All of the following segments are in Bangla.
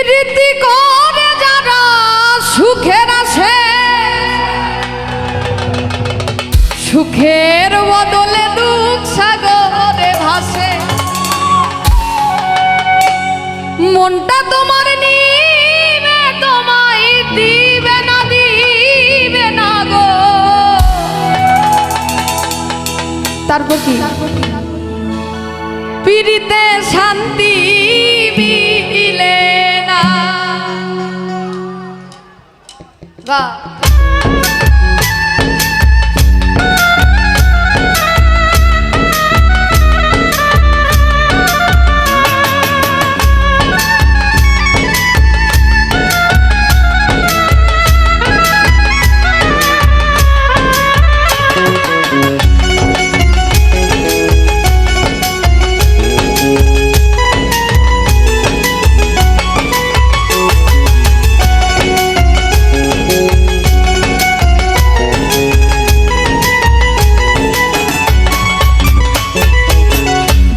প্রীতি করে যারা সুখের আছে, সুখের বদলে দুঃখ সাগরে ভাসে। মনটা তোমার নিবে, তোমায় দিবে না, দিবে না গো। তারপর কি? পিরিতে শান্তি মিলে না। বাহ,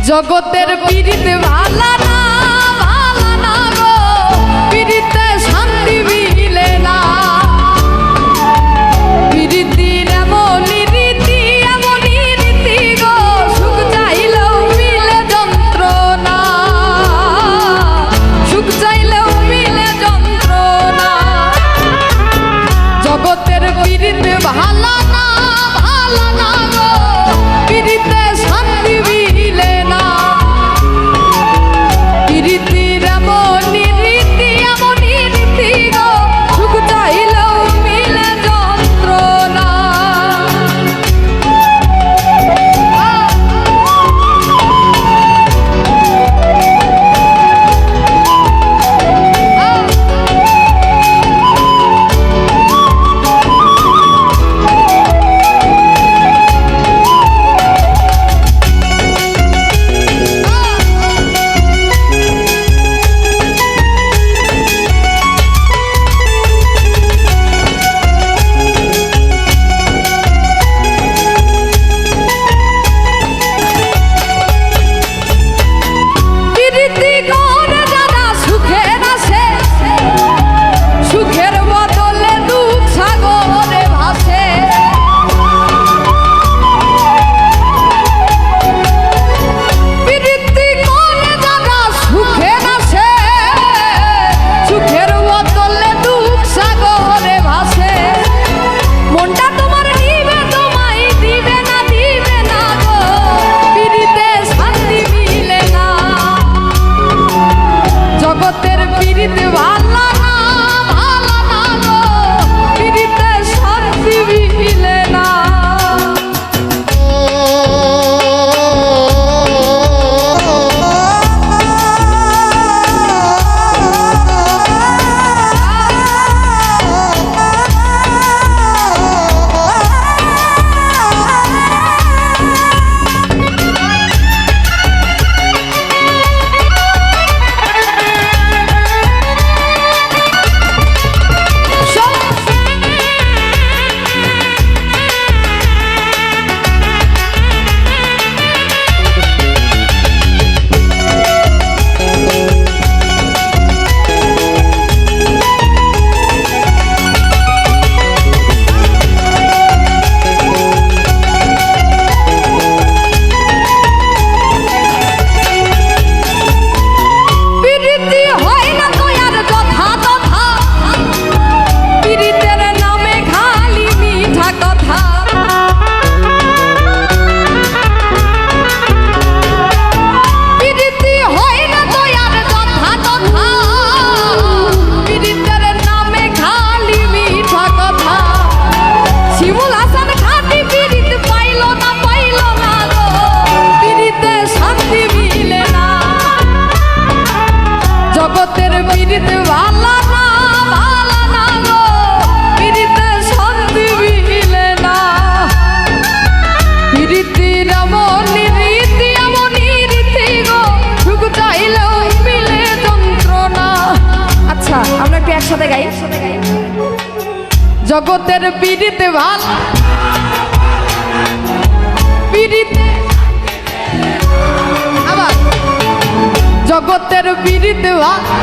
জগতের পীড়িত ভালা না, ভালা না গো, পীড়িতে শান্তি মিলে না। পীড়িতির এমনই রীতি, এমনই রীতি গো, সুখ চাইলেও মিলে যন্ত্রণা, সুখ চাইলেও মিলে যন্ত্রণা। জগতের পীড়িত ভালা না, ভালা না গো, পীড়িতে শান্তি মিলে না। পীড়িতির এমনই রীতি, এমনই রীতি গো, সুখ চাইলেও মিলে যন্ত্রণা। জগতের পীড়িত ভালা না, ভালা না গো, পীড়িতে শান্তি মিলে না। পীড়িতির এমনই রীতি, এমনই রীতি গো, সুখ চাইলেও মিলে যন্ত্রণা। আচ্ছা, আমরা একটু একসাথে গাই। জগতের পীড়িত ভালা, পীড়িত আবার জগতের পীড়িত ভালা।